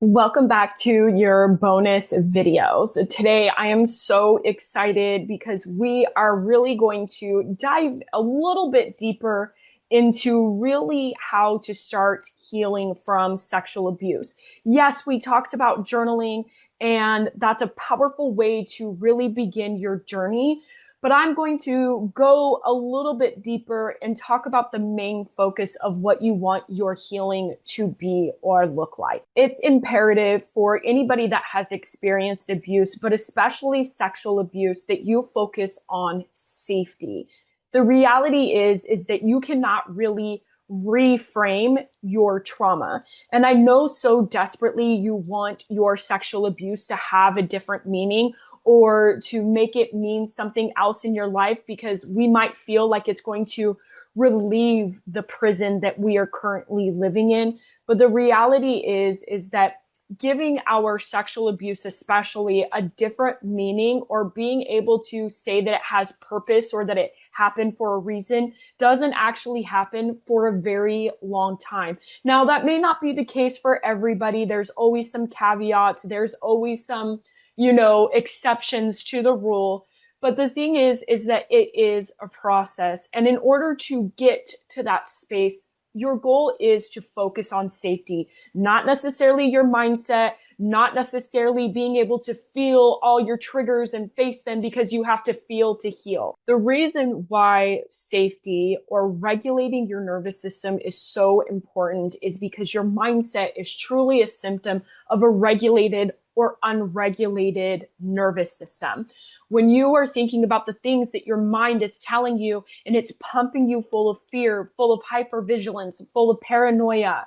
Welcome back to your bonus videos. Today, I am so excited because we are really going to dive a little bit deeper into really how to start healing from sexual abuse. Yes, we talked about journaling, and that's a powerful way to really begin your journey. But I'm going to go a little bit deeper and talk about the main focus of what you want your healing to be or look like. It's imperative for anybody that has experienced abuse, but especially sexual abuse, that you focus on safety. The reality is that you cannot really reframe your trauma. And I know so desperately you want your sexual abuse to have a different meaning or to make it mean something else in your life, because we might feel like it's going to relieve the prison that we are currently living in. But the reality is that giving our sexual abuse especially a different meaning, or being able to say that it has purpose or that it happened for a reason, doesn't actually happen for a very long time. Now, that may not be the case for everybody. There's always some caveats. There's always some, exceptions to the rule. But the thing is that it is a process. And in order to get to that space, your goal is to focus on safety, not necessarily your mindset, not necessarily being able to feel all your triggers and face them, because you have to feel to heal. The reason why safety or regulating your nervous system is so important is because your mindset is truly a symptom of a regulated or unregulated nervous system. When you are thinking about the things that your mind is telling you, and it's pumping you full of fear, full of hypervigilance, full of paranoia,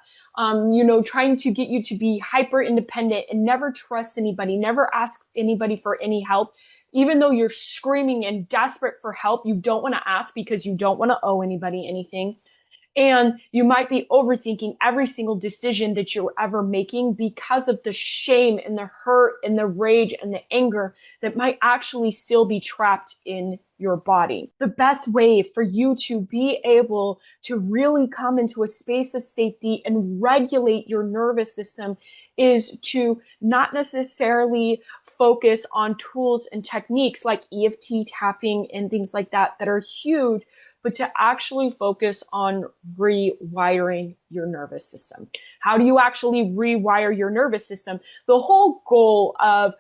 trying to get you to be hyper independent and never trust anybody, never ask anybody for any help. Even though you're screaming and desperate for help, you don't want to ask because you don't want to owe anybody anything. And you might be overthinking every single decision that you're ever making because of the shame and the hurt and the rage and the anger that might actually still be trapped in your body. The best way for you to be able to really come into a space of safety and regulate your nervous system is to not necessarily focus on tools and techniques like EFT tapping and things like that are huge, but to actually focus on rewiring your nervous system. How do you actually rewire your nervous system? The whole goal of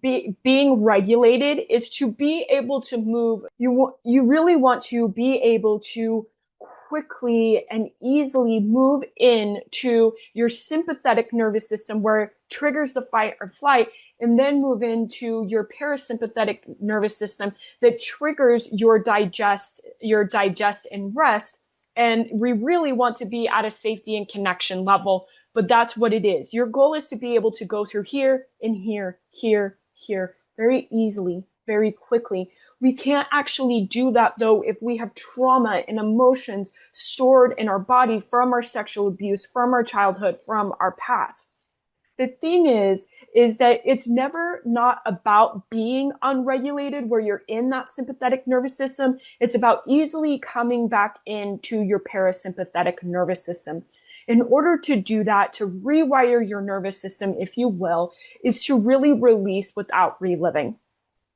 being regulated is to be able to move. You really want to be able to quickly and easily move into your sympathetic nervous system, where triggers the fight or flight, and then move into your parasympathetic nervous system that triggers your digest and rest. And we really want to be at a safety and connection level, but that's what it is. Your goal is to be able to go through here and here, here very easily, very quickly. We can't actually do that though if we have trauma and emotions stored in our body from our sexual abuse, from our childhood, from our past. The thing is that it's never not about being unregulated where you're in that sympathetic nervous system. It's about easily coming back into your parasympathetic nervous system. In order to do that, to rewire your nervous system, if you will, is to really release without reliving.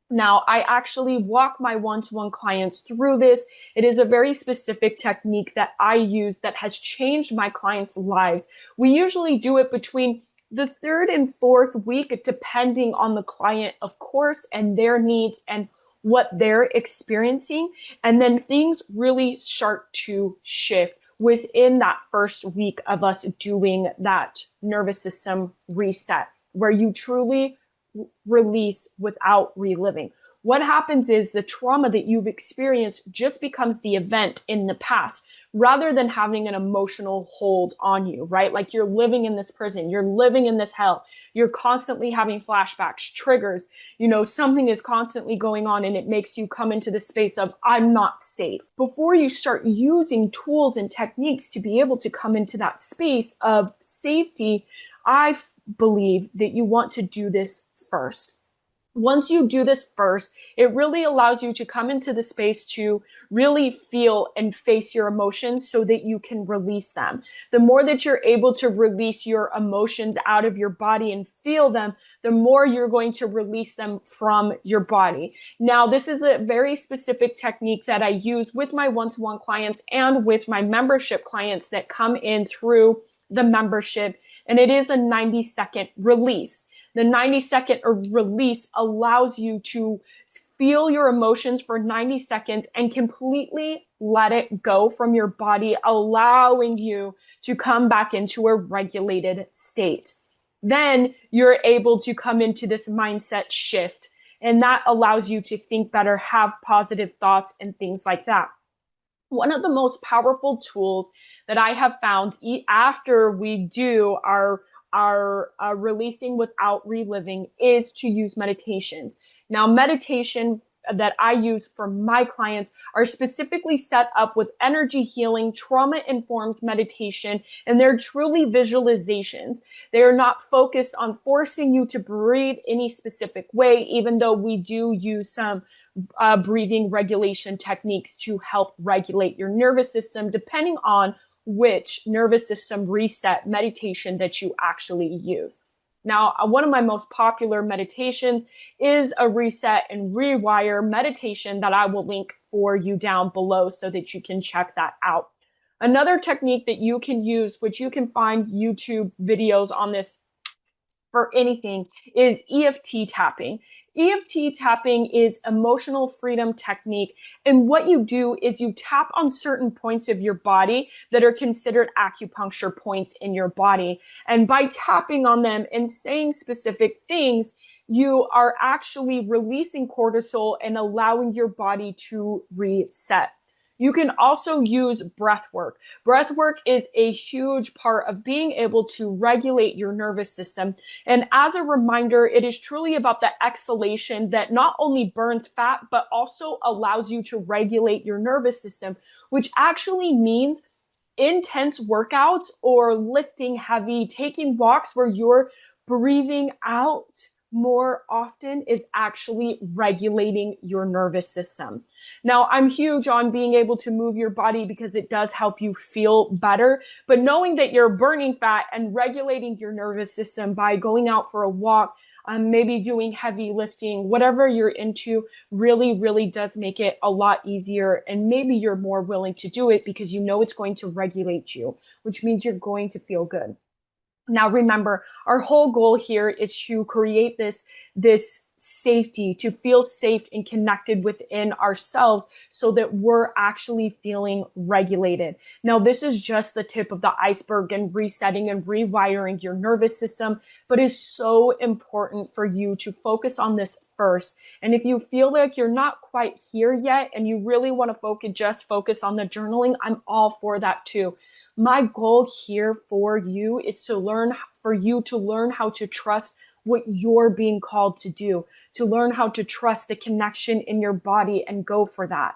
Now, I actually walk my one-to-one clients through this. It is a very specific technique that I use that has changed my clients' lives. We usually do it between the third and fourth week, depending on the client, of course, and their needs and what they're experiencing. And then things really start to shift within that first week of us doing that nervous system reset, where you truly release without reliving. What happens is the trauma that you've experienced just becomes the event in the past, rather than having an emotional hold on you, right? Like you're living in this prison, you're living in this hell, you're constantly having flashbacks, triggers, something is constantly going on, and it makes you come into the space of, I'm not safe. Before you start using tools and techniques to be able to come into that space of safety, I believe that you want to do this first. Once you do this first, it really allows you to come into the space to really feel and face your emotions so that you can release them. The more that you're able to release your emotions out of your body and feel them, the more you're going to release them from your body. Now, this is a very specific technique that I use with my one-to-one clients and with my membership clients that come in through the membership, and it is a 90-second release. The 90-second release allows you to feel your emotions for 90 seconds and completely let it go from your body, allowing you to come back into a regulated state. Then you're able to come into this mindset shift, and that allows you to think better, have positive thoughts, and things like that. One of the most powerful tools that I have found after we do our releasing without reliving is to use meditations. Now, meditation that I use for my clients are specifically set up with energy healing, trauma-informed meditation, and they're truly visualizations. They are not focused on forcing you to breathe any specific way, even though we do use some breathing regulation techniques to help regulate your nervous system, depending on which nervous system reset meditation that you actually use. Now, one of my most popular meditations is a reset and rewire meditation that I will link for you down below so that you can check that out. Another technique that you can use, which you can find YouTube videos on this for anything, is EFT tapping. EFT tapping is emotional freedom technique. And what you do is you tap on certain points of your body that are considered acupuncture points in your body. And by tapping on them and saying specific things, you are actually releasing cortisol and allowing your body to reset. You can also use breath work. Breath work is a huge part of being able to regulate your nervous system. And as a reminder, it is truly about the exhalation that not only burns fat, but also allows you to regulate your nervous system, which actually means intense workouts or lifting heavy, taking walks where you're breathing out more often is actually regulating your nervous system. Now, I'm huge on being able to move your body because it does help you feel better, but knowing that you're burning fat and regulating your nervous system by going out for a walk, maybe doing heavy lifting, whatever you're into, really, really does make it a lot easier. And maybe you're more willing to do it because you know it's going to regulate you, which means you're going to feel good. Now, remember, our whole goal here is to create this safety, to feel safe and connected within ourselves so that we're actually feeling regulated. Now, this is just the tip of the iceberg in resetting and rewiring your nervous system, but it's so important for you to focus on this first. And if you feel like you're not quite here yet and you really want to focus on the journaling, I'm all for that too. My goal here for you is to learn how to trust what you're being called to do, to learn how to trust the connection in your body and go for that.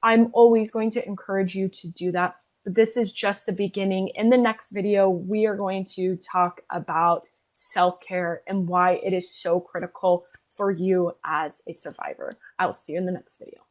I'm always going to encourage you to do that, but this is just the beginning. In the next video, we are going to talk about self-care and why it is so critical for you as a survivor. I will see you in the next video.